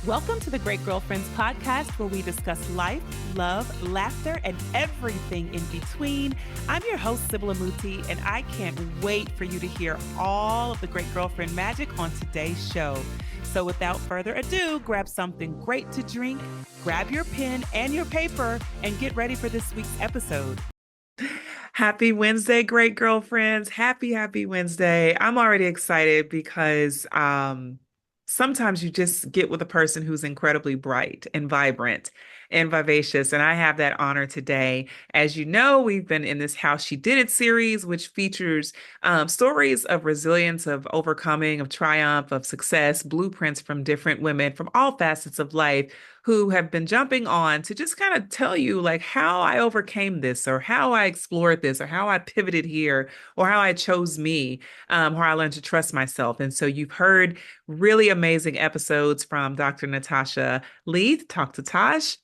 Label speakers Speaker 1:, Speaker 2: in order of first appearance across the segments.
Speaker 1: Welcome to the Great Girlfriends podcast, where we discuss life, love, laughter, and everything in between. I'm your host, Sybil Amuti, and I can't wait for you to hear all of the Great Girlfriend magic on today's show. So without further ado, grab something great to drink, grab your pen and your paper, and get ready for this week's episode. Happy Wednesday, great girlfriends. Happy Wednesday. I'm already excited because sometimes you just get with a person who's incredibly bright and vibrant and vivacious. And I have that honor today. As you know, we've been in this How She Did It series, which features stories of resilience, of overcoming, of triumph, of success, blueprints from different women from all facets of life who have been jumping on to just kind of tell you like how I overcame this, or how I explored this, or how I pivoted here, or how I chose me, how I learned to trust myself. And so you've heard really amazing episodes from Dr. Natasha Leith, Talk to Tosh.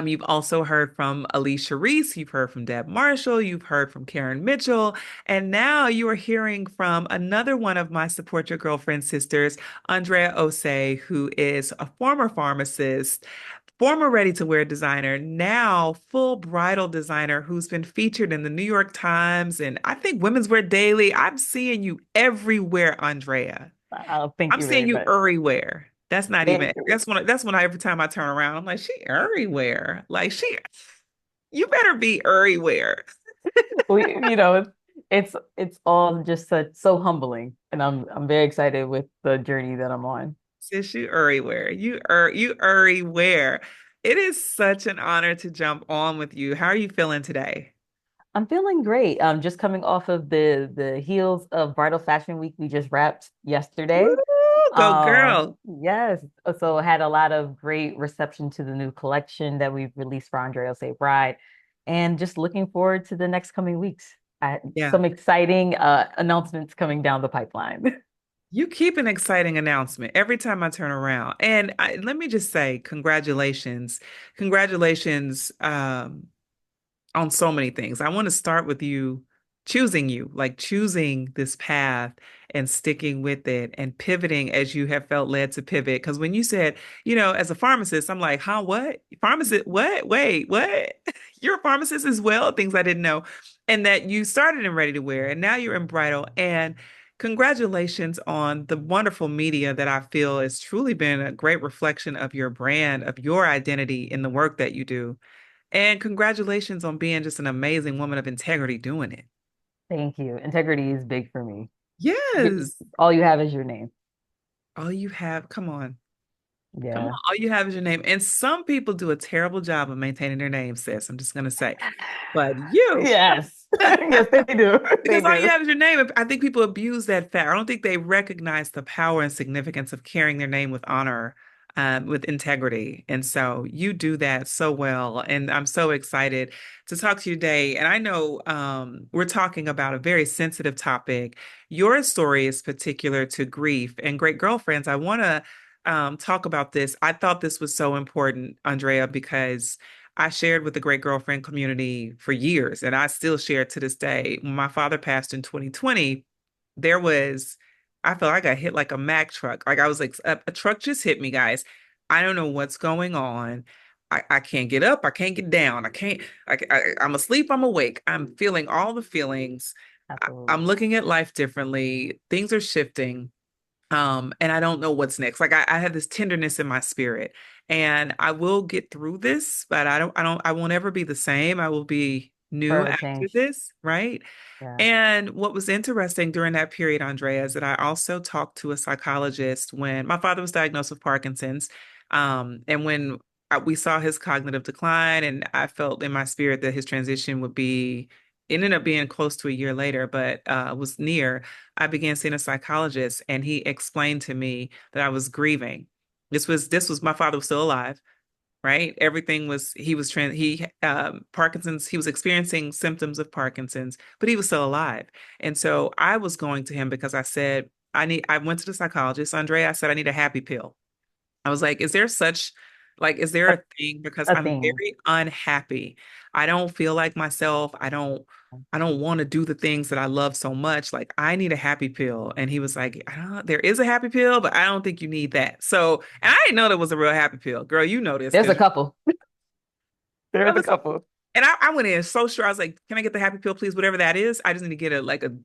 Speaker 1: You've also heard from Alicia Reese, you've heard from Deb Marshall, you've heard from Karen Mitchell, and now you are hearing from another one of my Support Your Girlfriend sisters, Andrea Osei, who is a former pharmacist, former ready-to-wear designer, now full bridal designer, who's been featured in the New York Times and I think Women's Wear Daily. I'm seeing you everywhere, Andrea.
Speaker 2: Oh, thank
Speaker 1: I'm
Speaker 2: you
Speaker 1: seeing
Speaker 2: very
Speaker 1: you
Speaker 2: much.
Speaker 1: everywhere. That's not
Speaker 2: Thank
Speaker 1: even,
Speaker 2: you.
Speaker 1: that's when every time I turn around, I'm like, she everywhere. Like you better be everywhere.
Speaker 2: It's all just so humbling, and I'm very excited with the journey that I'm on.
Speaker 1: Sis, you everywhere. You everywhere. It is such an honor to jump on with you. How are you feeling today?
Speaker 2: I'm feeling great. Just coming off of the heels of Bridal Fashion Week we just wrapped yesterday.
Speaker 1: Woo, go girl.
Speaker 2: Yes. So I had a lot of great reception to the new collection that we've released for Andrea A Bride, and just looking forward to the next coming weeks.
Speaker 1: Yeah.
Speaker 2: Some exciting announcements coming down the pipeline.
Speaker 1: You keep an exciting announcement every time I turn around. And let me just say, congratulations. Congratulations. On so many things. I want to start with you, like choosing this path and sticking with it and pivoting as you have felt led to pivot. Because when you said, as a pharmacist, I'm like, huh, what? Pharmacist, what? Wait, what? You're a pharmacist as well? Things I didn't know. And that you started in ready to wear and now you're in bridal. And congratulations on the wonderful media that I feel has truly been a great reflection of your brand, of your identity in the work that you do. And congratulations on being just an amazing woman of integrity doing it.
Speaker 2: Thank you. Integrity is big for me.
Speaker 1: Yes.
Speaker 2: All you have is your name.
Speaker 1: All you have, come on.
Speaker 2: Yeah.
Speaker 1: All you have is your name. And some people do a terrible job of maintaining their name, sis. I'm just going to say, but you,
Speaker 2: Yes. Yes, they do. They
Speaker 1: because all you
Speaker 2: do.
Speaker 1: have is your name. I think people abuse that fact. I don't think they recognize the power and significance of carrying their name with honor, with integrity. And so you do that so well. And I'm so excited to talk to you today. And I know we're talking about a very sensitive topic. Your story is particular to grief. And great girlfriends, I want to talk about this. I thought this was so important, Andrea, because I shared with the great girlfriend community for years, and I still share to this day. When my father passed in 2020, there was, I felt like I got hit like a Mack truck. Like I was like, a truck just hit me, guys. I don't know what's going on. I can't get up. I can't get down. I can't, I'm asleep. I'm awake. I'm feeling all the feelings. I'm
Speaker 2: Absolutely.
Speaker 1: looking at life differently. Things are shifting. And I don't know what's next. Like I have this tenderness in my spirit, and I will get through this, but I won't ever be the same. I will be new
Speaker 2: Forever
Speaker 1: after
Speaker 2: changed.
Speaker 1: this, right?
Speaker 2: Yeah.
Speaker 1: And what was interesting during that period, Andrea, is that I also talked to a psychologist when my father was diagnosed with Parkinson's. And when we saw his cognitive decline, and I felt in my spirit that his transition would be, it ended up being close to a year later, but was near. I began seeing a psychologist, and he explained to me that I was grieving. This was my father was still alive, right? Everything was he was trans he Parkinson's, he was experiencing symptoms of Parkinson's, but he was still alive. And so I was going to him because I said, I went to the psychologist, Andrea, I said I need a happy pill. I was like, is there such Like, is there
Speaker 2: A,
Speaker 1: a thing? Because
Speaker 2: a
Speaker 1: I'm
Speaker 2: thing.
Speaker 1: very unhappy. I don't feel like myself. I don't want to do the things that I love so much. Like, I need a happy pill. And he was like, I don't know, there is a happy pill, but I don't think you need that. So, and I didn't know there was a real happy pill. Girl, you know this
Speaker 2: There's a
Speaker 1: because
Speaker 2: couple.
Speaker 1: I
Speaker 2: There's a
Speaker 1: was,
Speaker 2: couple.
Speaker 1: and I went in so sure. I was like, can I get the happy pill, please? Whatever that is. I just need to get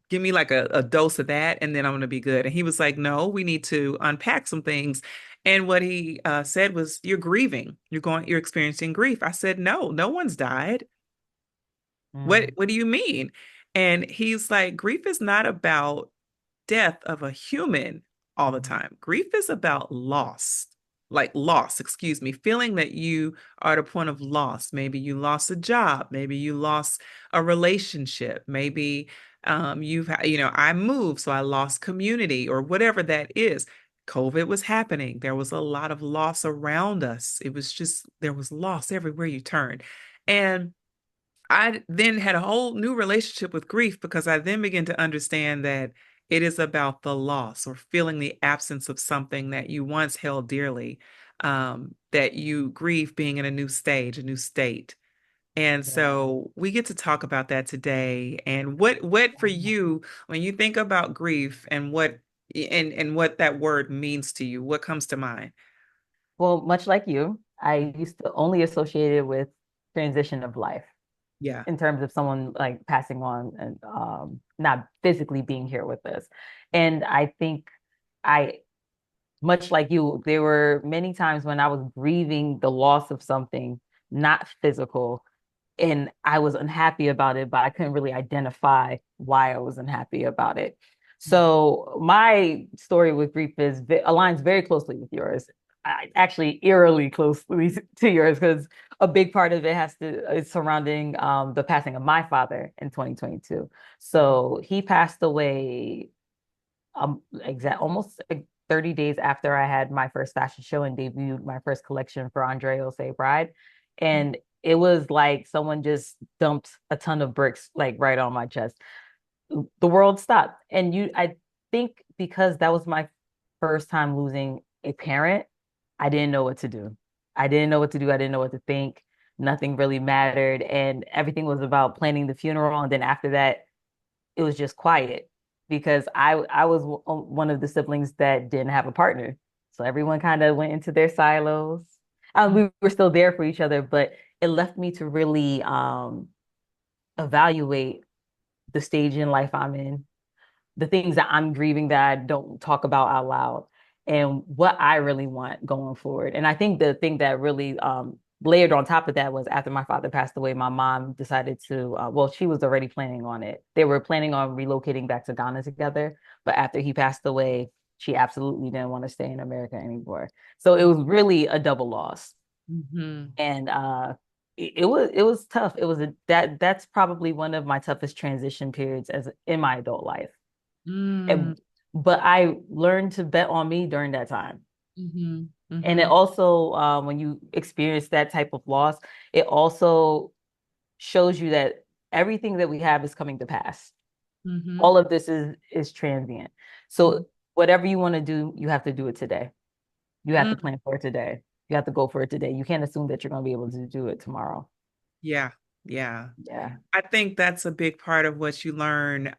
Speaker 1: give me like a dose of that, and then I'm gonna be good. And he was like, no, we need to unpack some things. And what he said was, you're grieving. You're experiencing grief. I said, no, no one's died.
Speaker 2: Mm,
Speaker 1: What do you mean? And he's like, grief is not about death of a human all the
Speaker 2: mm,
Speaker 1: time. Grief is about loss, like loss, excuse me, feeling that you are at a point of loss. Maybe you lost a job, maybe you lost a relationship, maybe I moved, so I lost community or whatever that is. COVID was happening. There was a lot of loss around us. It was just, there was loss everywhere you turned. And I then had a whole new relationship with grief because I then began to understand that it is about the loss or feeling the absence of something that you once held dearly, that you grieve being in a new stage, a new state. And
Speaker 2: yeah.
Speaker 1: so we get to talk about that today. And what for you, when you think about grief and what that word means to you, what comes to mind?
Speaker 2: Well, much like you, I used to only associate it with transition of life
Speaker 1: Yeah.
Speaker 2: in terms of someone like passing on and not physically being here with us. And I think I, much like you, there were many times when I was grieving the loss of something, not physical, and I was unhappy about it, but I couldn't really identify why I was unhappy about it. So my story with grief aligns very closely with yours. Actually, eerily closely to yours because a big part of it is surrounding the passing of my father in 2022. So he passed away almost 30 days after I had my first fashion show and debuted my first collection for Andrea Osei Bride. And it was like someone just dumped a ton of bricks like right on my chest. The world stopped. And I think because that was my first time losing a parent, I didn't know what to do. I didn't know what to do. I didn't know what to think. Nothing really mattered. And everything was about planning the funeral. And then after that, it was just quiet because I was one of the siblings that didn't have a partner. So everyone kind of went into their silos. We were still there for each other, but it left me to really evaluate the stage in life I'm in, the things that I'm grieving that I don't talk about out loud, and what I really want going forward. And I think the thing that really layered on top of that was after my father passed away, my mom decided to, well, she was already planning on it. They were planning on relocating back to Ghana together. But after he passed away, she absolutely didn't want to stay in America anymore. So it was really a double loss.
Speaker 1: Mm-hmm.
Speaker 2: And it was tough. That's probably one of my toughest transition periods as in my adult life.
Speaker 1: Mm-hmm.
Speaker 2: And, but I learned to bet on me during that time.
Speaker 1: Mm-hmm.
Speaker 2: And it
Speaker 1: Mm-hmm.
Speaker 2: also, when you experience that type of loss, it also shows you that everything that we have is coming to pass.
Speaker 1: Mm-hmm.
Speaker 2: All of this is transient. So whatever you want to do, you have to do it today. You have to
Speaker 1: Mm-hmm.
Speaker 2: plan for it today. You have to go for it today. You can't assume that you're going to be able to do it tomorrow.
Speaker 1: Yeah, yeah.
Speaker 2: Yeah.
Speaker 1: I think that's a big part of what you learn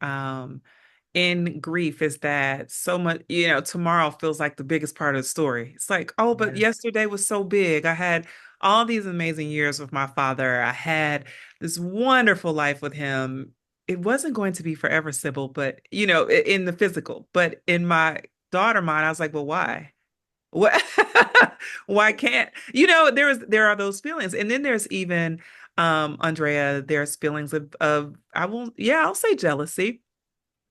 Speaker 1: in grief is that so much, tomorrow feels like the biggest part of the story. It's like, oh, but
Speaker 2: Yeah.
Speaker 1: yesterday was so big. I had all these amazing years with my father. I had this wonderful life with him. It wasn't going to be forever, Sybil, but in the physical, but in my daughter mind, I was like, well, why? What? Why can't there are those feelings, and then there's even Andrea. There's feelings of I won't. Yeah, I'll say jealousy.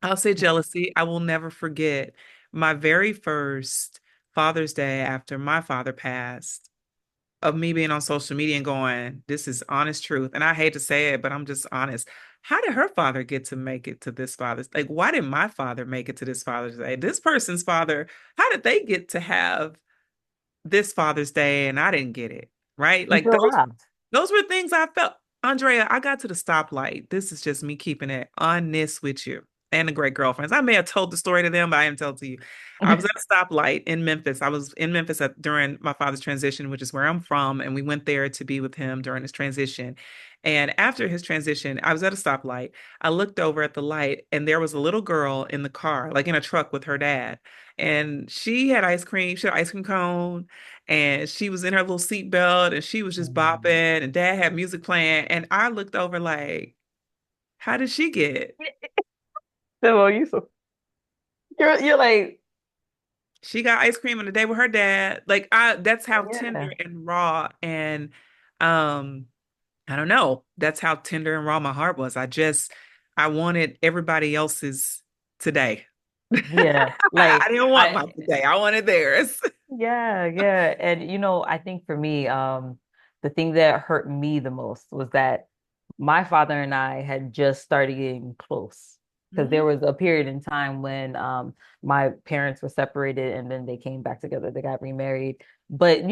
Speaker 1: I'll say jealousy. I will never forget my very first Father's Day after my father passed. Of me being on social media and going, this is honest truth, and I hate to say it, but I'm just honest. How did her father get to make it to this father's? Like, why did my father make it to this Father's Day? This person's father, how did they get to have this Father's Day and I didn't get it, right?
Speaker 2: You
Speaker 1: Like
Speaker 2: feel robbed.
Speaker 1: those were things I felt. Andrea, I got to the stoplight. This is just me keeping it honest with you. and the great girlfriends. I may have told the story to them, but I didn't tell it to you. I was at a stoplight in Memphis. I was in Memphis during my father's transition, which is where I'm from, and we went there to be with him during his transition. And after his transition, I was at a stoplight. I looked over at the light, and there was a little girl in the car, like in a truck with her dad. And she had ice cream. She had an ice cream cone, and she was in her little seatbelt, and she was just
Speaker 2: Mm.
Speaker 1: bopping. And dad had music playing, and I looked over like, how did she get?
Speaker 2: So you so you're like,
Speaker 1: She got ice cream on a day with her dad. Like that's how tender
Speaker 2: yeah.
Speaker 1: and raw and um I don't know. That's how tender and raw my heart was. I wanted everybody else's today.
Speaker 2: Yeah.
Speaker 1: I
Speaker 2: Like
Speaker 1: didn't want
Speaker 2: I
Speaker 1: my today. I wanted theirs.
Speaker 2: yeah, yeah. And I think for me, the thing that hurt me the most was that my father and I had just started getting close. Because there
Speaker 1: Mhm.
Speaker 2: was a period in time when my parents were separated and then they came back together. They got remarried. But,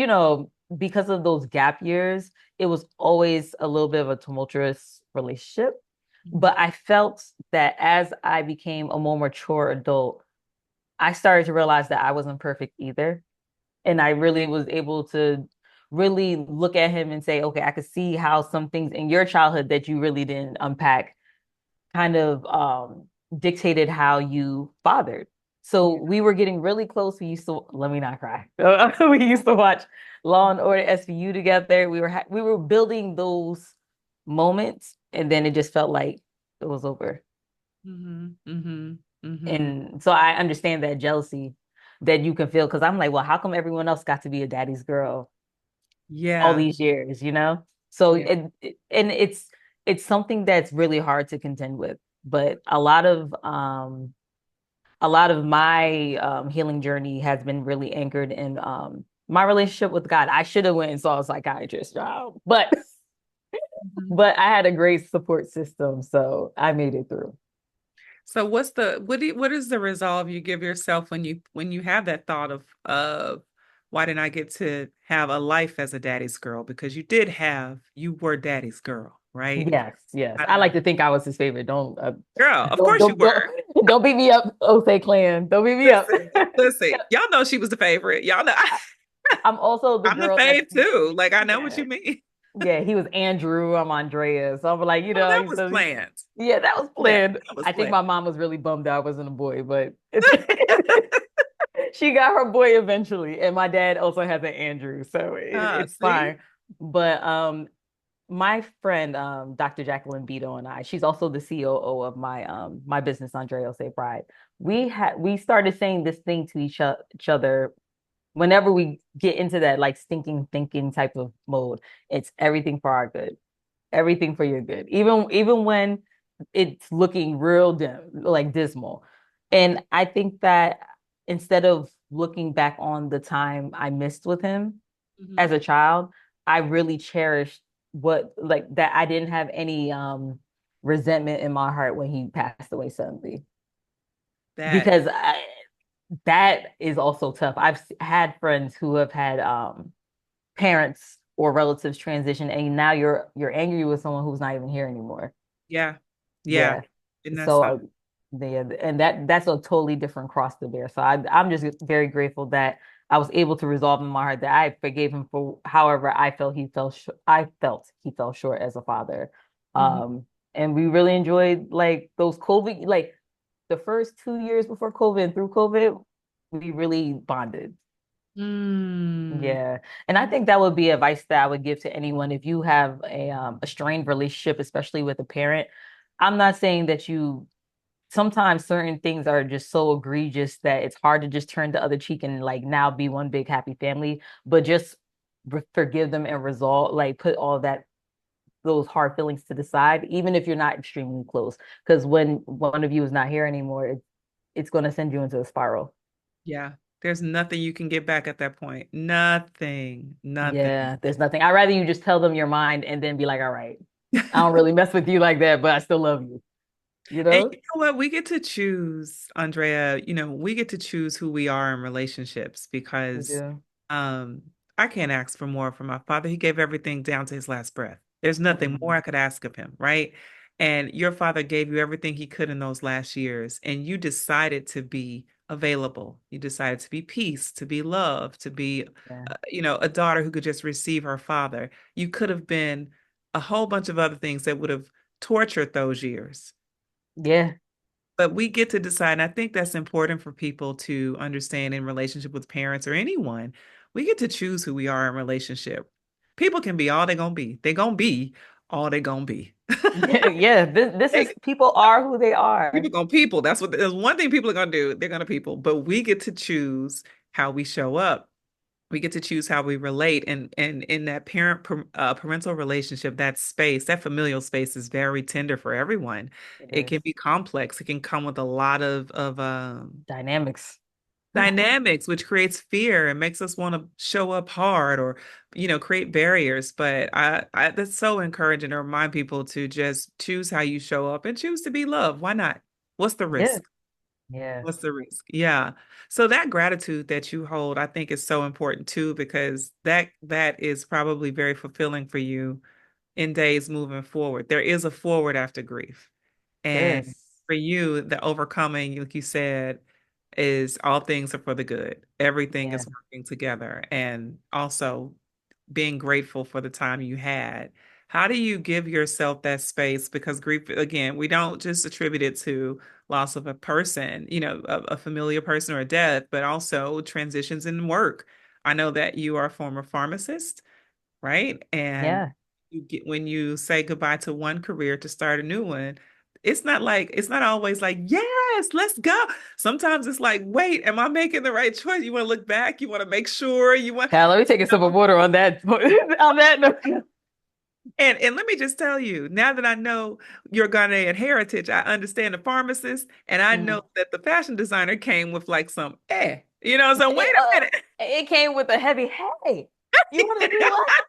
Speaker 2: because of those gap years, it was always a little bit of a tumultuous relationship. But I felt that as I became a more mature adult, I started to realize that I wasn't perfect either. And I really was able to really look at him and say, okay, I could see how some things in your childhood that you really didn't unpack kind of dictated how you fathered. So
Speaker 1: Yeah.
Speaker 2: we were getting really close. We used to, let me not cry. We used to watch Law and Order SVU together. We were building those moments, and then it just felt like it was over.
Speaker 1: Mhm. Mhm. Mhm.
Speaker 2: And so I understand that jealousy that you can feel because I'm like, well, how come everyone else got to be a daddy's girl all
Speaker 1: Yeah.
Speaker 2: these years? So
Speaker 1: Yeah.
Speaker 2: and it's something that's really hard to contend with. But a lot of my healing journey has been really anchored in my relationship with God. I should have went and saw a psychiatrist, y'all, but
Speaker 1: Mhm.
Speaker 2: but I had a great support system, so I made it through.
Speaker 1: So what is the resolve you give yourself when you have that thought of why didn't I get to have a life as a daddy's girl? Because you were daddy's girl, right?
Speaker 2: Yes, yes. I
Speaker 1: Uh,
Speaker 2: like to think I was his favorite. Don't
Speaker 1: girl, of
Speaker 2: don't
Speaker 1: course you
Speaker 2: don't don't
Speaker 1: were.
Speaker 2: don't beat me up, Osei clan. Don't beat me up.
Speaker 1: Listen, listen, y'all know she was the favorite. Y'all know
Speaker 2: I'm also the
Speaker 1: I'm the
Speaker 2: girl that's
Speaker 1: fave too. Like I know what
Speaker 2: yeah.
Speaker 1: you mean.
Speaker 2: Yeah, he was Andrew, I'm Andrea. So I'm like,
Speaker 1: Oh,
Speaker 2: I
Speaker 1: that
Speaker 2: used
Speaker 1: was
Speaker 2: to
Speaker 1: planned.
Speaker 2: yeah, that was
Speaker 1: Yeah,
Speaker 2: planned.
Speaker 1: that was
Speaker 2: I think
Speaker 1: planned.
Speaker 2: my mom was really bummed out I wasn't a boy, but she got her boy eventually. And my dad also has an Andrew, so it's
Speaker 1: See?
Speaker 2: fine. But my friend Dr. Jacqueline Beto and I, she's also the COO of my business, Andrea A. Bride. We started saying this thing to each other whenever we get into that like stinking thinking type of mode. It's everything for our good, everything for your good, even when it's looking real dim, like dismal. And I think that instead of looking back on the time I missed with him as
Speaker 1: Mhm.
Speaker 2: a child, I really cherished what like that I didn't have any resentment in my heart when he passed away suddenly.
Speaker 1: That
Speaker 2: Because that is also tough. I've had friends who have had parents or relatives transition, and now you're angry with someone who's not even here anymore.
Speaker 1: yeah. Yeah.
Speaker 2: Yeah.
Speaker 1: Isn't that
Speaker 2: So
Speaker 1: something?
Speaker 2: yeah, and that's a totally different cross to bear. So I'm just very grateful that I was able to resolve in my heart that I forgave him for however I felt he fell short as a father.
Speaker 1: Mhm.
Speaker 2: And we really enjoyed like those COVID, like the first 2 years before COVID and through COVID, we really bonded.
Speaker 1: Mm.
Speaker 2: Yeah. And I think that would be advice that I would give to anyone if you have a strained relationship, especially with a parent. I'm not saying that you sometimes certain things are just so egregious that it's hard to just turn the other cheek and like now be one big happy family, but just forgive them and resolve, like put all that those hard feelings to the side, even if you're not extremely close. Because when one of you is not here anymore, it's going to send you into a spiral.
Speaker 1: Yeah. There's nothing you can get back at that point. Nothing. Nothing.
Speaker 2: Yeah, there's nothing. I'd rather you just tell them your mind and then be like, all right, I don't really mess with you like that, but I still love you, you
Speaker 1: And
Speaker 2: know?
Speaker 1: you know what? We get to choose, Andrea, we get to choose who we are in relationships because
Speaker 2: Yeah.
Speaker 1: um I can't ask for more from my father. He gave everything down to his last breath. There's nothing more
Speaker 2: Mhm.
Speaker 1: I could ask of him, right? and your father gave you everything he could in those last years, and you decided to be available. You decided to be peace, to be love, to be,
Speaker 2: Yeah.
Speaker 1: a daughter who could just receive her father. You could have been a whole bunch of other things that would have tortured those years.
Speaker 2: Yeah.
Speaker 1: But we get to decide. And I think that's important for people to understand in relationship with parents or anyone. We get to choose who we are in relationship. People can be all they're gonna be. They're gonna be all they're gonna be.
Speaker 2: Yeah. Yeah. This is
Speaker 1: They-
Speaker 2: people are who they are.
Speaker 1: People gonna people. There's one thing people are gonna do. They're gonna people. But we get to choose how we show up. We get to choose how we relate, and in that parental relationship, that space, that familial space is very tender for everyone.
Speaker 2: It
Speaker 1: It can
Speaker 2: is
Speaker 1: be complex. It can come with a lot of
Speaker 2: dynamics.
Speaker 1: dynamics, which creates fear and makes us want to show up hard or, create barriers. But I that's so encouraging to remind people to just choose how you show up and choose to be loved. Why not? What's the
Speaker 2: Yeah.
Speaker 1: risk?
Speaker 2: Yeah.
Speaker 1: What's the risk? Yeah. So that gratitude that you hold, I think is so important too, because that is probably very fulfilling for you in days moving forward. There is a forward after grief. And
Speaker 2: Yes.
Speaker 1: for you, the overcoming, like you said, is all things are for the good. Everything
Speaker 2: Yeah.
Speaker 1: is working together. And also being grateful for the time you had. How do you give yourself that space? Because grief, again, we don't just attribute it to loss of a person, a familiar person or a death, but also transitions in work. I know that you are a former pharmacist, right? And
Speaker 2: Yeah.
Speaker 1: when you say goodbye to one career to start a new one, it's not always like, yes, let's go. Sometimes it's like, wait, am I making the right choice? You want to look back, you want to make sure you want.
Speaker 2: Now let me take a sip of water on that. On that note.
Speaker 1: And let me just tell you, now that I know your Ghanaian heritage, I understand the pharmacist, and I know
Speaker 2: Mhm.
Speaker 1: that the fashion designer came with like some so wait
Speaker 2: It,
Speaker 1: a minute.
Speaker 2: it came with a heavy, hey, you want to do what?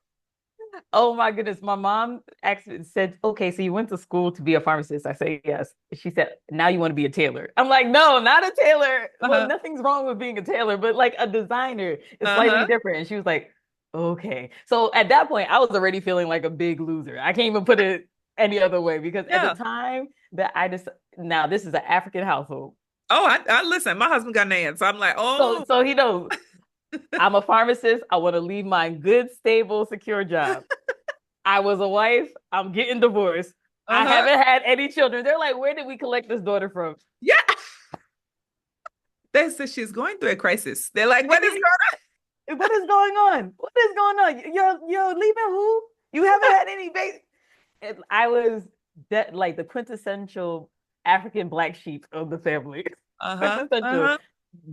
Speaker 2: Oh my goodness. My mom actually said, okay, so you went to school to be a pharmacist. I say yes. She said, now you want to be a tailor. I'm like, no, not a tailor. Well,
Speaker 1: Uh-huh.
Speaker 2: nothing's wrong with being a tailor, but like a designer is slightly
Speaker 1: Uh-huh.
Speaker 2: different. And she was like, okay. So at that point, I was already feeling like a big loser. I can't even put it any other way because at the
Speaker 1: Yeah.
Speaker 2: time that I just, now this is an African household.
Speaker 1: Oh, I listen, my husband Ghanaian, so I'm like,
Speaker 2: So,
Speaker 1: oh,
Speaker 2: so he knows I'm a pharmacist. I want to leave my good, stable, secure job. I was a wife. I'm getting divorced. I
Speaker 1: uh-huh.
Speaker 2: haven't had any children. They're like, where did we collect this daughter from?
Speaker 1: Yeah. They said she's going through a crisis. They're like, what is going
Speaker 2: What is going on? What is going on? You're leaving who? You haven't had any baby. I was that like the quintessential African black sheep of the family.
Speaker 1: on? Uh-huh.
Speaker 2: Quintessential
Speaker 1: Uh-huh.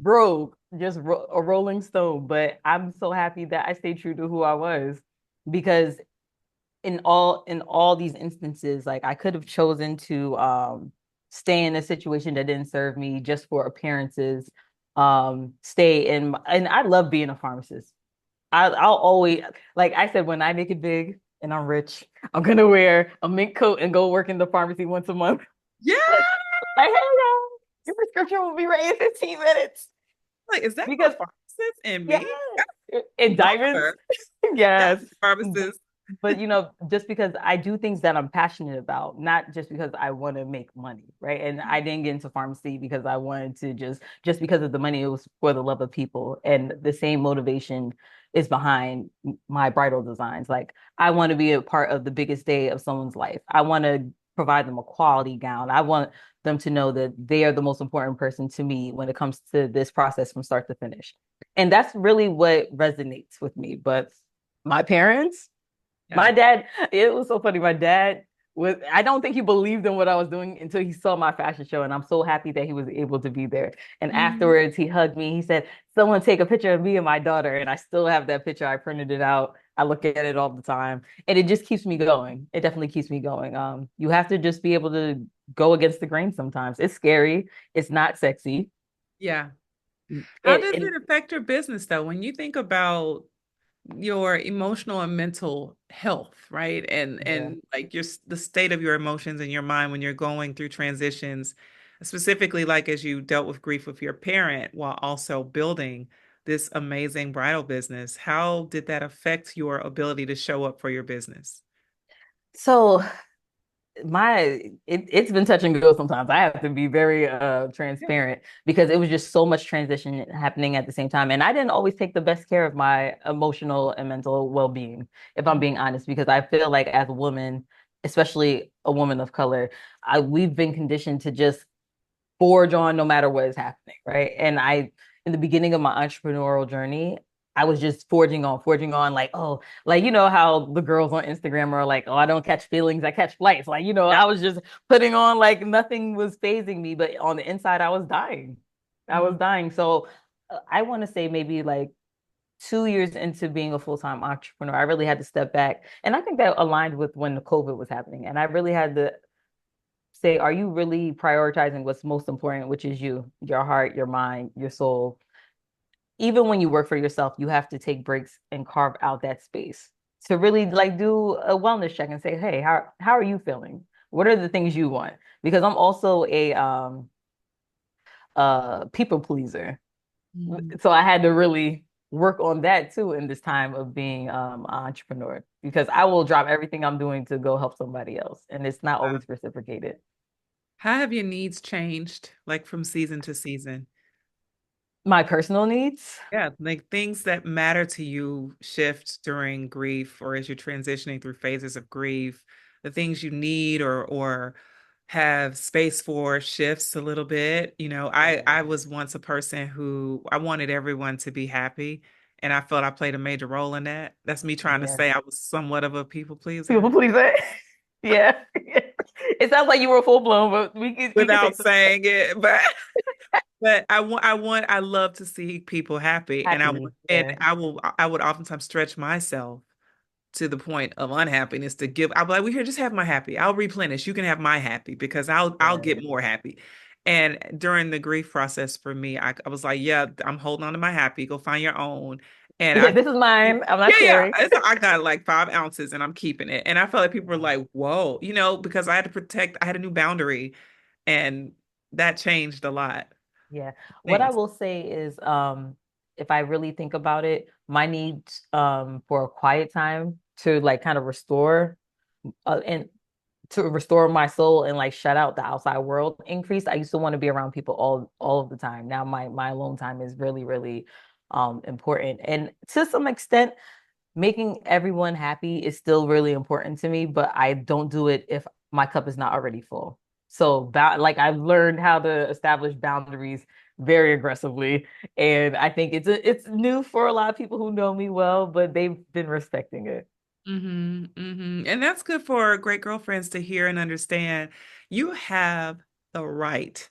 Speaker 2: rogue, just a rolling stone. But I'm so happy that I stayed true to who I was because in all these instances, like I could have chosen to stay in a situation that didn't serve me just for appearances. Stay in and I love being a pharmacist. I'll always like I said, when I make it big and I'm rich, I'm gonna wear a mink coat and go work in the pharmacy once a month.
Speaker 1: Yeah.
Speaker 2: Like, hey y'all, your prescription will be ready in 15 minutes.
Speaker 1: Like, is that my
Speaker 2: Because
Speaker 1: pharmacist and
Speaker 2: yeah,
Speaker 1: me?
Speaker 2: in diamonds.
Speaker 1: Daughter. That's
Speaker 2: Yes.
Speaker 1: pharmacist.
Speaker 2: But just because I do things that I'm passionate about, not just because I want to make money, right? And I didn't get into pharmacy because I wanted to just because of the money, it was for the love of people. And the same motivation is behind my bridal designs. Like I want to be a part of the biggest day of someone's life. I want to provide them a quality gown. I want them to know that they are the most important person to me when it comes to this process from start to finish. And that's really what resonates with me. But my parents,
Speaker 1: Yeah.
Speaker 2: my dad, it was so funny. My dad I don't think he believed in what I was doing until he saw my fashion show. And I'm so happy that he was able to be there. And
Speaker 1: Mhm.
Speaker 2: afterwards, he hugged me. He said, someone take a picture of me and my daughter. And I still have that picture. I printed it out. I look at it all the time. And it just keeps me going. It definitely keeps me going. You have to just be able to go against the grain sometimes. It's scary. It's not sexy.
Speaker 1: Yeah. How
Speaker 2: It,
Speaker 1: does
Speaker 2: it
Speaker 1: it affect your business though? When you think about your emotional and mental health, right? And
Speaker 2: yeah.
Speaker 1: like the state of your emotions and your mind when you're going through transitions, specifically like as you dealt with grief with your parent while also building this amazing bridal business. How did that affect your ability to show up for your business?
Speaker 2: So It's been touch and go sometimes. I have to be very transparent because it was just so much transition happening at the same time. And I didn't always take the best care of my emotional and mental well-being, if I'm being honest, because I feel like as a woman, especially a woman of color, we've been conditioned to just forge on no matter what is happening, right? And in the beginning of my entrepreneurial journey, I was just forging on, like, oh, like, you know, how the girls on Instagram are like, oh, I don't catch feelings, I catch flights. Like, you know, I was just putting on like nothing was phasing me, but on the inside, I was dying. I was
Speaker 1: Mhm.
Speaker 2: dying. So I want to say maybe like 2 years into being a full-time entrepreneur, I really had to step back. And I think that aligned with when the COVID was happening. And I really had to say, are you really prioritizing what's most important, which is you, your heart, your mind, your soul? Even when you work for yourself, you have to take breaks and carve out that space to really like do a wellness check and say, hey, how are you feeling? What are the things you want? Because I'm also a people pleaser.
Speaker 1: Mhm.
Speaker 2: So I had to really work on that too in this time of being an entrepreneur because I will drop everything I'm doing to go help somebody else. And it's not
Speaker 1: Wow.
Speaker 2: always reciprocated.
Speaker 1: How have your needs changed, like from season to season?
Speaker 2: My personal needs.
Speaker 1: Yeah, like things that matter to you shift during grief or as you're transitioning through phases of grief, the things you need or have space for shifts a little bit. You know,
Speaker 2: Yeah.
Speaker 1: I was once a person who I wanted everyone to be happy, and I felt I played a major role in that. That's me trying to
Speaker 2: Yeah.
Speaker 1: say I was somewhat of a people pleaser
Speaker 2: People pleaser. Yeah. It sounds like you were full blown, but we can
Speaker 1: without
Speaker 2: take the
Speaker 1: saying it, but but I love to see people happy, and
Speaker 2: happy. Yeah.
Speaker 1: I would oftentimes stretch myself to the point of unhappiness to give. I'll be like, "We here, just have my happy. I'll replenish. You can have my happy because I'll
Speaker 2: Yeah.
Speaker 1: get more happy." And during the grief process for me, I was like, "Yeah, I'm holding on to my happy. Go find your own." And
Speaker 2: Yeah,
Speaker 1: I
Speaker 2: this is mine. I'm not
Speaker 1: yeah,
Speaker 2: sharing.
Speaker 1: I got like 5 ounces and I'm keeping it. And I felt like people were like, "Whoa," you know, because I had to protect. I had a new boundary, and that changed a lot.
Speaker 2: Yeah. What I
Speaker 1: Things.
Speaker 2: will say is, if I really think about it, my need for a quiet time to like kind of restore and to restore my soul and like shut out the outside world increased. I used to want to be around people all of the time. Now my alone time is really, really important. And to some extent, making everyone happy is still really important to me, but I don't do it if my cup is not already full. So, like I've learned how to establish boundaries very aggressively, and I think it's new for a lot of people who know me well, but they've been respecting it.
Speaker 1: And that's good for great girlfriends to hear and understand. You have the right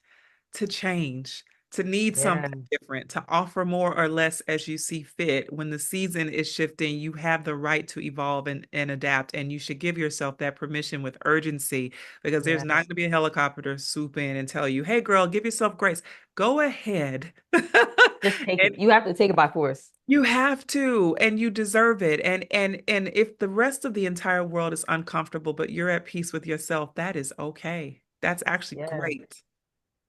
Speaker 1: to change, to need
Speaker 2: Yeah,
Speaker 1: something different, to offer more or less as you see fit. When the season is shifting, you have the right to evolve and adapt. And you should give yourself that permission with urgency because there's not
Speaker 2: yes.
Speaker 1: going to be a helicopter to swoop in and tell you, hey, girl, give yourself grace. Go ahead.
Speaker 2: Just take
Speaker 1: And
Speaker 2: it. You have to take it by force.
Speaker 1: you have to, and you deserve it. And if the rest of the entire world is uncomfortable, but you're at peace with yourself, that is okay. That's actually
Speaker 2: Yeah,
Speaker 1: great.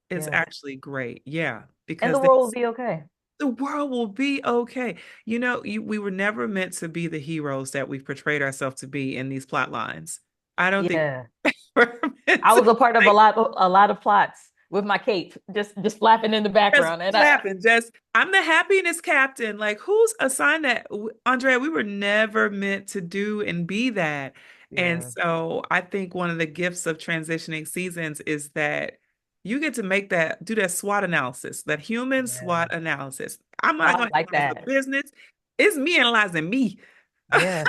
Speaker 1: It's
Speaker 2: yeah.
Speaker 1: actually great. Yeah,
Speaker 2: And the
Speaker 1: because
Speaker 2: world will be okay.
Speaker 1: the world will be okay. You know, we were never meant to be the heroes that we've portrayed ourselves to be in these plot lines. I don't think
Speaker 2: Yeah.
Speaker 1: we're meant
Speaker 2: I
Speaker 1: to
Speaker 2: was a part of
Speaker 1: like
Speaker 2: a lot of plots with my cape, just flapping in the
Speaker 1: just
Speaker 2: background. And
Speaker 1: flapping. Just I'm the happiness captain. Like who's assigned that? Andrea, we were never meant to do and be that. And
Speaker 2: yeah,
Speaker 1: so I think one of the gifts of transitioning seasons is that you get to make that do that SWOT analysis, that human
Speaker 2: yeah.
Speaker 1: SWOT analysis. I'm
Speaker 2: Oh,
Speaker 1: not
Speaker 2: I
Speaker 1: going to
Speaker 2: like
Speaker 1: analyze the
Speaker 2: that.
Speaker 1: business. It's me analyzing me.
Speaker 2: Yeah,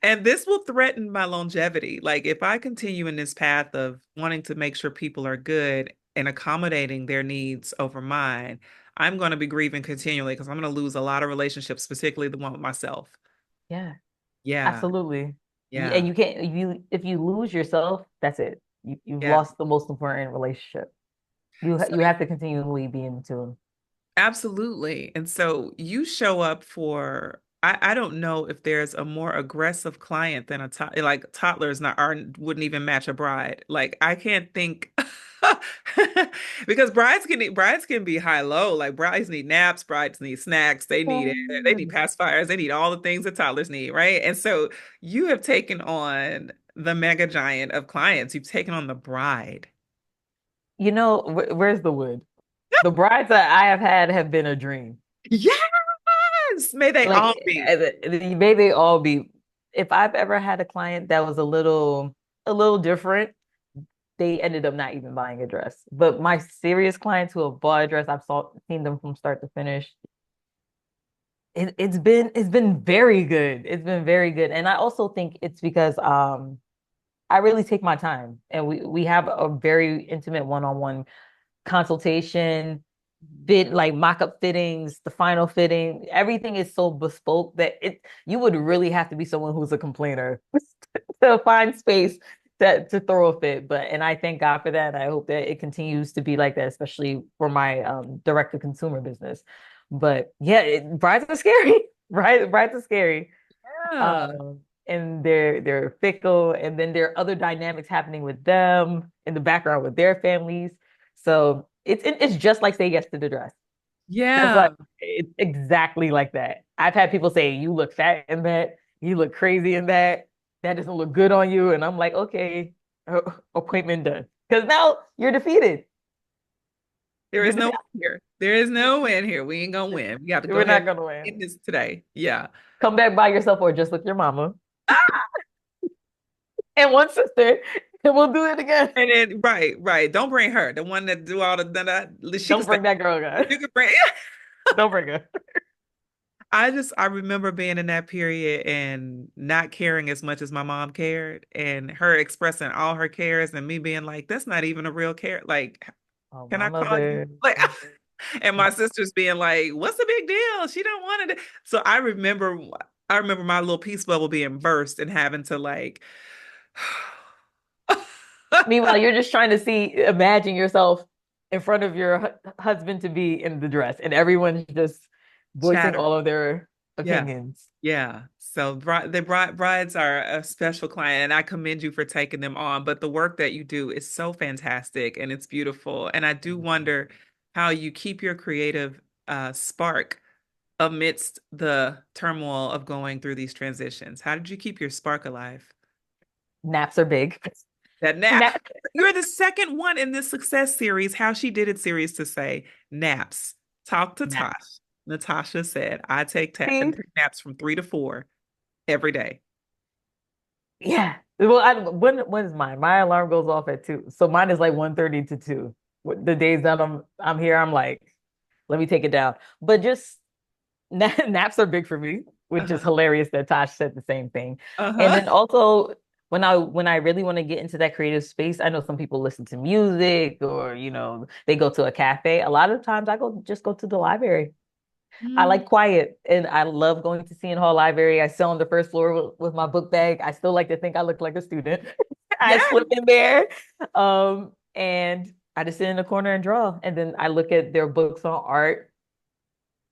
Speaker 1: And this will threaten my longevity. Like, if I continue in this path of wanting to make sure people are good and accommodating their needs over mine, I'm going to be grieving continually because I'm going to lose a lot of relationships, particularly the one with myself.
Speaker 2: yeah,
Speaker 1: Yeah.
Speaker 2: absolutely. And
Speaker 1: Yeah.
Speaker 2: you can't if you lose yourself, that's it. You've
Speaker 1: Yeah.
Speaker 2: lost the most important relationship.
Speaker 1: So
Speaker 2: You have to continually be in tune.
Speaker 1: absolutely. And so you show up for, I don't know if there's a more aggressive client than a like toddlers not aren't wouldn't even match a bride. Like I can't think because brides can be high low. Like brides need naps, brides need snacks, they need
Speaker 2: Um,
Speaker 1: pacifiers, they need all the things that toddlers need, right? And so you have taken on the mega giant of clients. You've taken on the bride.
Speaker 2: You know, where's the wood? The brides that I have had have been a dream.
Speaker 1: Yes, may they
Speaker 2: Like,
Speaker 1: all be.
Speaker 2: may they all be. If I've ever had a client that was a little different, they ended up not even buying a dress. But my serious clients who have bought a dress, seen them from start to finish. It's been very good. It's been very good. And I also think it's because I really take my time and we have a very intimate one-on-one consultation, fit like mock-up fittings, the final fitting. Everything is so bespoke that it you would really have to be someone who's a complainer to find space to throw a fit. But and I thank God for that. I hope that it continues to be like that, especially for my direct to consumer business. But yeah, brides are scary. Brides are scary.
Speaker 1: Yeah.
Speaker 2: And they're fickle, and then there are other dynamics happening with them in the background with their families. So it's just like say yes to the dress. That's
Speaker 1: Yeah.
Speaker 2: like it's exactly like that. I've had people say, "You look fat in that. You look crazy in that. That doesn't look good on you." And I'm like, "Okay, appointment done." Because now you're defeated.
Speaker 1: There
Speaker 2: You're
Speaker 1: is no
Speaker 2: defeated.
Speaker 1: win here. There is no win here. We ain't gonna win. We got to go
Speaker 2: We're
Speaker 1: ahead
Speaker 2: not
Speaker 1: and
Speaker 2: gonna
Speaker 1: end
Speaker 2: win.
Speaker 1: this today. Yeah.
Speaker 2: Come back by yourself or just with your mama and one sister, and we'll do it again.
Speaker 1: And then right. Don't bring her. The one that do all the she could
Speaker 2: Don't
Speaker 1: stay.
Speaker 2: bring that girl, guys.
Speaker 1: You could bring
Speaker 2: Don't bring her.
Speaker 1: I remember being in that period and not caring as much as my mom cared and her expressing all her cares and me being like, that's not even a real care. Like,
Speaker 2: Oh,
Speaker 1: can
Speaker 2: my
Speaker 1: I call you?
Speaker 2: mother.
Speaker 1: Like and
Speaker 2: My,
Speaker 1: my sisters being like, what's the big deal? She don't want it. So I remember my little peace bubble being burst and having to like
Speaker 2: meanwhile, you're just trying to imagine yourself in front of your husband to be in the dress, and everyone's just voicing
Speaker 1: chatter.
Speaker 2: all of their
Speaker 1: Yeah.
Speaker 2: opinions.
Speaker 1: Yeah. So brides are a special client, and I commend you for taking them on. But the work that you do is so fantastic and it's beautiful. And I do wonder how you keep your creative spark amidst the turmoil of going through these transitions. How did you keep your spark alive?
Speaker 2: Naps are big.
Speaker 1: That nap.
Speaker 2: Nap.
Speaker 1: You're the second one in this success series, How She Did It series, to say naps. Talk to
Speaker 2: Nap.
Speaker 1: Tosh. Natasha said, I
Speaker 2: See?
Speaker 1: take naps from 3 to 4 every day.
Speaker 2: Yeah. Well, when is mine? My alarm goes off at 2. So mine is like 1:30 to 2. The days that I'm here, I'm like, let me take it down. But just naps are big for me, which is
Speaker 1: Uh-huh.
Speaker 2: hilarious that Tosh said the same thing. And
Speaker 1: Uh-huh.
Speaker 2: then also when I really want to get into that creative space, I know some people listen to music or they go to a cafe. A lot of times I go to the library. I
Speaker 1: Mm,
Speaker 2: like quiet and I love going to Seton Hall Library. I sit on the first floor with my book bag. I still like to think I look like a student. I
Speaker 1: yeah.
Speaker 2: slip in there. And I just sit in the corner and draw. And then I look at their books on art.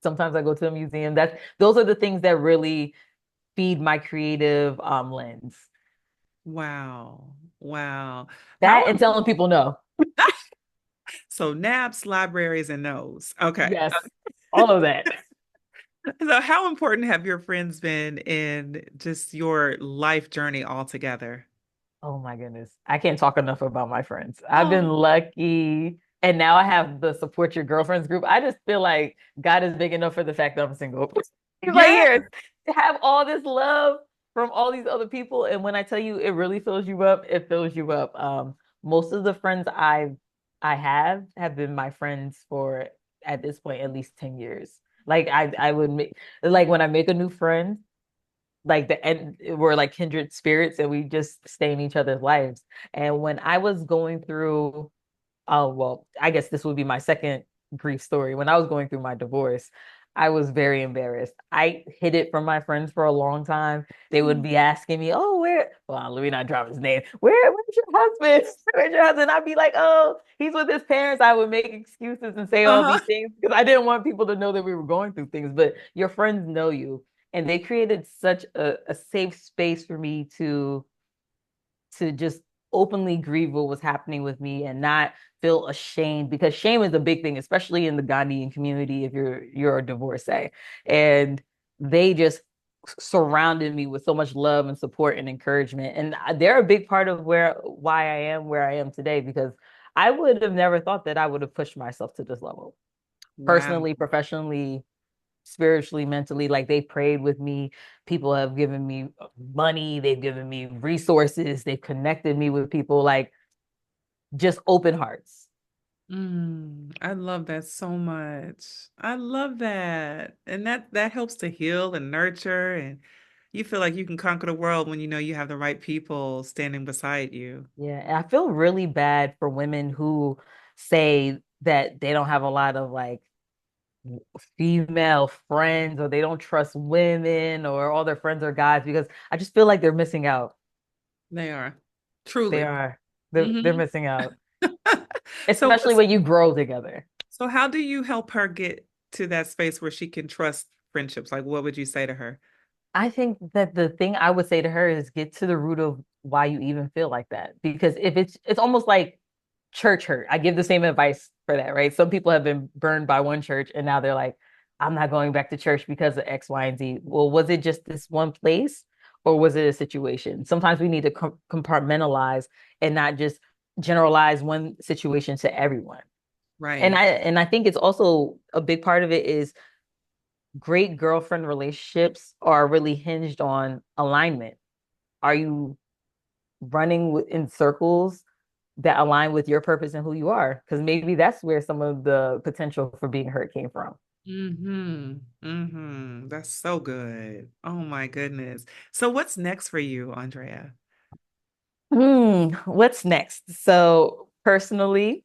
Speaker 2: Sometimes I go to a museum. Those are the things that really feed my creative lens.
Speaker 1: Wow. Wow. How
Speaker 2: That and telling people no.
Speaker 1: so naps, libraries, and no's. Okay.
Speaker 2: Yes, all of that.
Speaker 1: So how important have your friends been in just your life journey altogether?
Speaker 2: Oh my goodness. I can't talk enough about my friends. I've
Speaker 1: Oh,
Speaker 2: been lucky. And now I have the support your girlfriends group. I just feel like God is big enough for the fact that I'm single. He's like,
Speaker 1: yeah.
Speaker 2: here, to have all this love from all these other people. And when I tell you it really fills you up, it fills you up. Most of the friends I have been my friends for at this point at least 10 years. Like I would make like when I make a new friend, like the end we're like kindred spirits and we just stay in each other's lives. And when I was going through well, I guess this would be my second grief story. When I was going through my divorce, I was very embarrassed. I hid it from my friends for a long time. They would be asking me, "Oh, well, let me not drop his name. Where's your husband? Where's your husband?" I'd be like, "Oh, he's with his parents." I would make excuses and say all
Speaker 1: Uh-huh.
Speaker 2: these things because I didn't want people to know that we were going through things. But your friends know you, and they created such a safe space for me to just openly grieve what was happening with me and not feel ashamed because shame is a big thing, especially in the Ghanaian community if you're a divorcee. And they just surrounded me with so much love and support and encouragement. And they're a big part of why I am where I am today, because I would have never thought that I would have pushed myself to this level,
Speaker 1: Wow.
Speaker 2: personally, professionally, spiritually, mentally. Like, they prayed with me. People have given me money, they've given me resources, they've connected me with people, like, just open hearts.
Speaker 1: I love that so much. I love that. And that helps to heal and nurture, and you feel like you can conquer the world when you know you have the right people standing beside you.
Speaker 2: Yeah, and I feel really bad for women who say that they don't have a lot of like female friends, or they don't trust women, or all their friends are guys, because I just feel like they're missing out.
Speaker 1: They are.
Speaker 2: They
Speaker 1: Truly.
Speaker 2: are. They're
Speaker 1: Hmm.
Speaker 2: missing out,
Speaker 1: So
Speaker 2: especially when you grow together.
Speaker 1: so how do you help her get to that space where she can trust friendships? Like what would you say to her?
Speaker 2: I think that the thing I would say to her is get to the root of why you even feel like that. Because if it's almost like church hurt. I give the same advice for that, right? Some people have been burned by one church and now they're like, I'm not going back to church because of X, Y, and Z. Well, was it just this one place, or was it a situation? Sometimes we need to compartmentalize and not just generalize one situation to everyone. And
Speaker 1: Right.
Speaker 2: I think it's also a big part of it is great girlfriend relationships are really hinged on alignment. Are you running in circles that align with your purpose and who you are? Because maybe that's where some of the potential for being hurt came from.
Speaker 1: That's so good. Oh my goodness. So what's next for you, Andrea?
Speaker 2: What's next? So personally,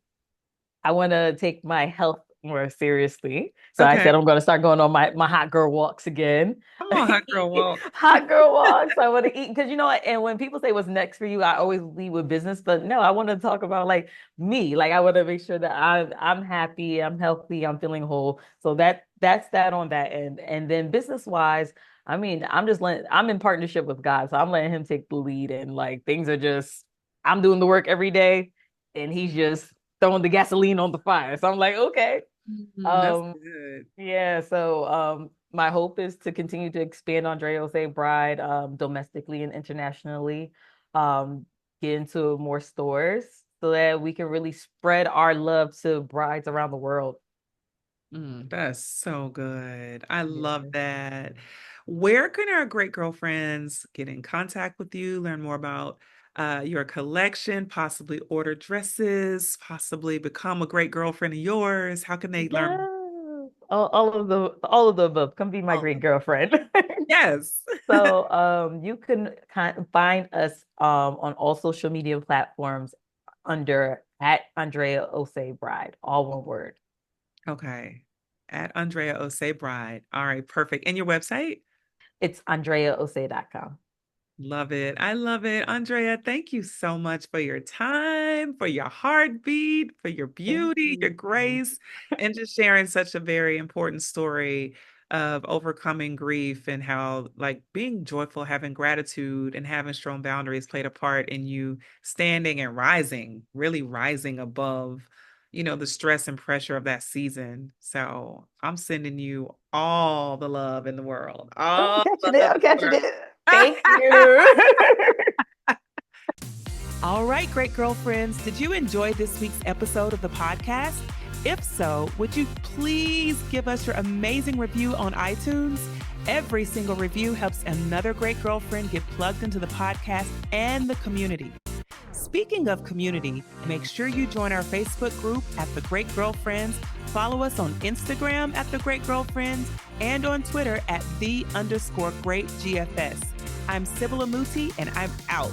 Speaker 2: I want to take my health more seriously. So I
Speaker 1: Okay.
Speaker 2: said I'm going to start going on my hot girl walks again.
Speaker 1: Come on, hot girl walk.
Speaker 2: Hot girl walks. I want to eat because, you know what? And when people say what's next for you, I always lead with business. But no, I want to talk about like me. Like, I want to make sure that I'm happy, I'm healthy, I'm feeling whole. So that's that on that end. And then business wise, I mean, I'm in partnership with God, so I'm letting him take the lead, and like things are just I'm doing the work every day, and he's just throwing the gasoline on the fire. So I'm like, okay.
Speaker 1: That's
Speaker 2: Um,
Speaker 1: good.
Speaker 2: yeah, so my hope is to continue to expand Andrea Osei Bride domestically and internationally, um, get into more stores so that we can really spread our love to brides around the world.
Speaker 1: That's so good. I love
Speaker 2: Yeah.
Speaker 1: that. Where can our great girlfriends get in contact with you, learn more about your collection, possibly order dresses, possibly become a great girlfriend of yours? How can they learn
Speaker 2: Yeah. All of the above. Come be my
Speaker 1: all
Speaker 2: great
Speaker 1: of it?
Speaker 2: girlfriend.
Speaker 1: Yes.
Speaker 2: So you can find us on all social media platforms under at Andrea Osei Bride, all one word.
Speaker 1: Okay. At Andrea Osei Bride. All right, perfect. And your website?
Speaker 2: It's andreaosei.com.
Speaker 1: Love it. I love it. Andrea, thank you so much for your time, for your heartbeat, for your
Speaker 2: Thank
Speaker 1: beauty, your
Speaker 2: you.
Speaker 1: grace, and just sharing such a very important story of overcoming grief and how, like, being joyful, having gratitude, and having strong boundaries played a part in you standing and rising, really rising above, the stress and pressure of that season. So I'm sending you all the love in the world,
Speaker 2: I'm
Speaker 1: all
Speaker 2: catching
Speaker 1: love
Speaker 2: it.
Speaker 1: in
Speaker 2: I'm
Speaker 1: the
Speaker 2: catching
Speaker 1: world.
Speaker 2: it. Thank you.
Speaker 1: All right, great girlfriends, did you enjoy this week's episode of the podcast? If so, would you please give us your amazing review on iTunes? Every single review helps another great girlfriend get plugged into the podcast and the community. Speaking of community, make sure you join our Facebook group at The Great Girlfriends, follow us on Instagram at The Great Girlfriends, and on Twitter at _great GFS. I'm Sybil Amuti, and I'm out.